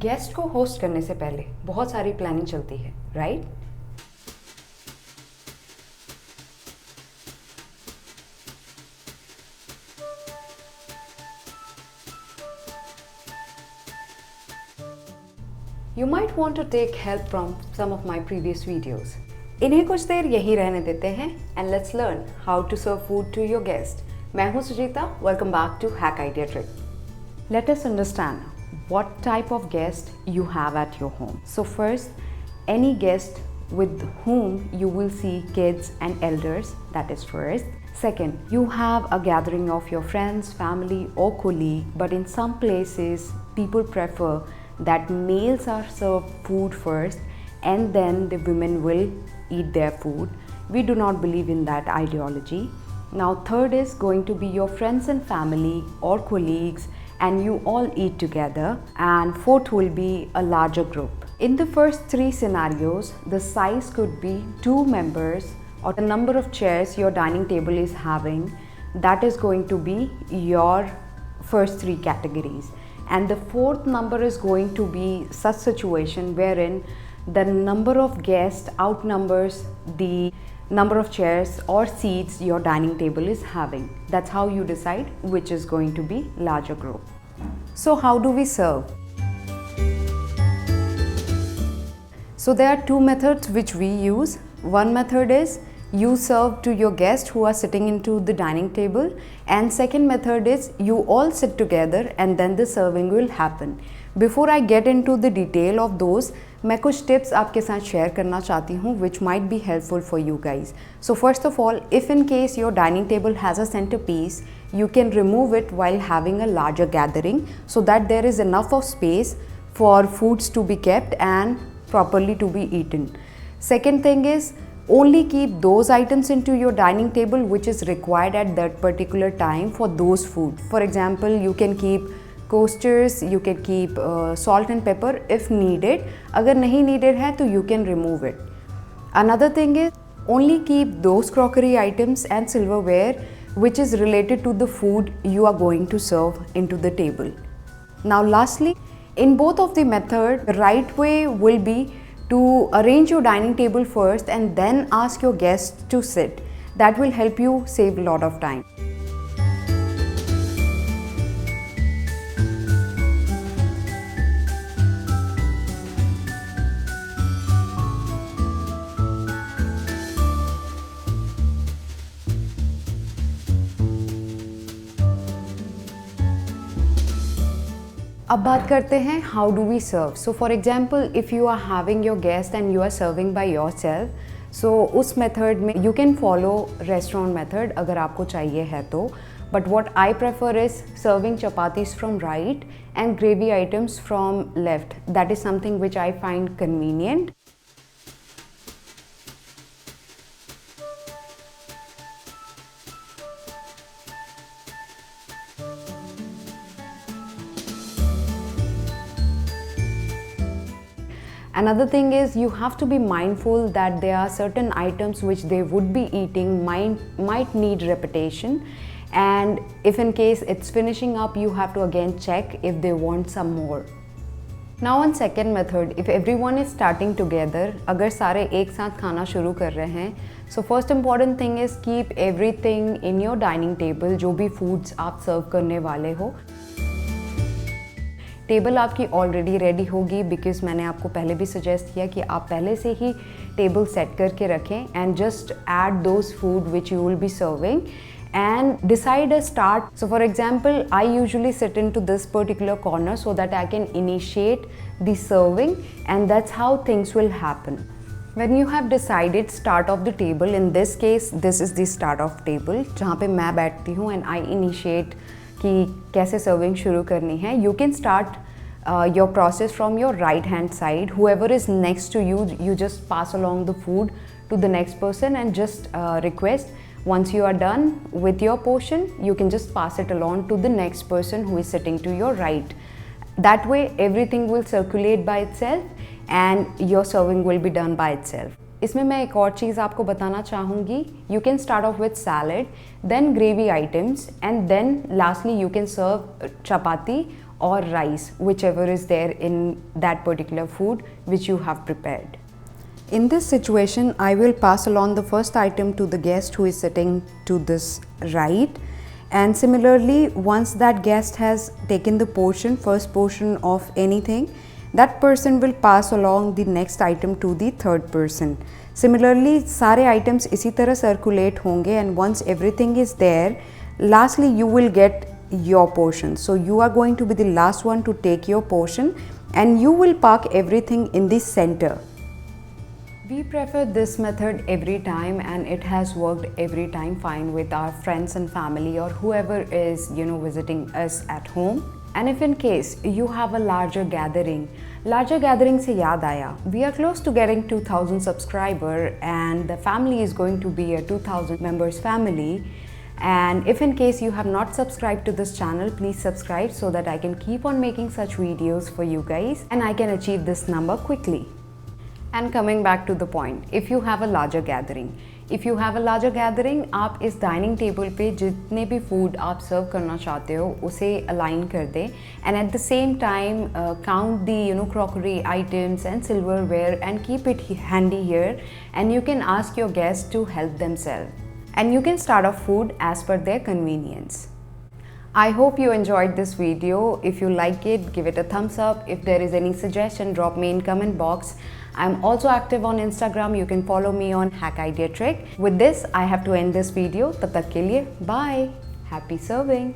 Guest को host करने से पहले बहुत सारी प्लानिंग चलती है, right? You might want to take help from some of my previous videos. इन्हें कुछ देर यही रहने देते हैं and let's learn how to serve food to your guest. मैं हूँ Sujita, welcome back to Hack Idea Trick. Let us understand what type of guest you have at your home. So first, any guest with whom you will see kids and elders, that is first. Second, you have a gathering of your friends, family or colleague, but in some places people prefer that males are served food first and then the women will eat their food. We do not believe in that ideology. Now third is going to be your friends and family or colleagues and you all eat together, and fourth will be a larger group. In the first three scenarios, the size could be 2 members or the number of chairs your dining table is having. That is going to be your first three categories. And the fourth number is going to be such situation wherein the number of guests outnumbers the number of chairs or seats your dining table is having. That's how you decide which is going to be larger group. So how do we serve? So there are two methods which we use. One method is you serve to your guests who are sitting into the dining table, and second method is you all sit together and then the serving will happen. Before I get into the detail of those, मैं कुछ tips आपके साथ share करना चाहती हूँ which might be helpful for you guys. So first of all, if in case your dining table has a centerpiece, you can remove it while having a larger gathering so that there is enough of space for foods to be kept and properly to be eaten. Second thing is, only keep those items into your dining table which is required at that particular time for those food. For example, you can keep coasters, you can keep salt and pepper if needed. अगर नहीं needed है तो you can remove it. Another thing is, only keep those crockery items and silverware which is related to the food you are going to serve into the table. Now lastly, in both of the method, the right way will be to arrange your dining table first and then ask your guests to sit. That will help you save a lot of time. अब बात करते हैं how do we serve. So for example, if you are having your guest and you are serving by yourself, so उस method में you can follow restaurant method अगर आपको चाहिए है तो. But what I prefer is serving chapatis from right and gravy items from left. That is something which I find convenient. Another thing is you have to be mindful that there are certain items which they would be eating might need repetition, and if in case it's finishing up, you have to again check if they want some more. Now on second method, if everyone is starting together, अगर सारे एक साथ खाना शुरू कर रहे हैं, so first important thing is keep everything in your dining table, जो भी foods आप serve करने वाले हो. टेबल आपकी ऑलरेडी रेडी होगी बिकॉज मैंने आपको पहले भी सजेस्ट किया कि आप पहले से ही टेबल सेट करके रखें and just add those food which you will be serving and decide a start. So for example, I usually sit into this particular corner so that I can initiate the serving, and that's how things will happen. When you have decided start of the table, in this case this is the start of table जहाँ पे मैं बैठती हूँ and I initiate कि कैसे serving शुरू करनी है. You can start your process from your right hand side. Whoever is next to you, you just pass along the food to the next person and just request. Once you are done with your portion, you can just pass it along to the next person who is sitting to your right. That way everything will circulate by itself and your serving will be done by itself. इसमें मैं एक और चीज़ आपको बताना चाहूँगी. You can start off with salad, then gravy items, and then lastly you can serve chapati or rice, whichever is there in that particular food which you have prepared. In this situation, I will pass along the first item to the guest who is sitting to this right, and similarly, once that guest has taken the first portion of anything, that person will pass along the next item to the third person. Similarly, सारे items इसी तरह circulate होंगे, and once everything is there, lastly you will get your portion. So you are going to be the last one to take your portion, and you will park everything in the center. We prefer this method every time, and it has worked every time fine with our friends and family or whoever is visiting us at home. And if in case you have a larger gathering से याद आया, we are close to getting 2000 subscriber, and the family is going to be a 2000 members family. And if in case you have not subscribed to this channel, please subscribe so that I can keep on making such videos for you guys and I can achieve this number quickly. And coming back to the point, if you have a larger gathering, आप इस dining table पे जितने भी food आप सर्व करना चाहते हो उसे अलाइन कर दें, and at the same time count the crockery items and silverware and keep it handy here, and you can ask your guest to help themself, and you can start off food as per their convenience. I hope you enjoyed this video. If you like it, give it a thumbs up. If there is any suggestion, drop me in comment box. I'm also active on Instagram. You can follow me on Hack Idea Trick. With this, I have to end this video. Tab tak ke liye, bye. Happy serving.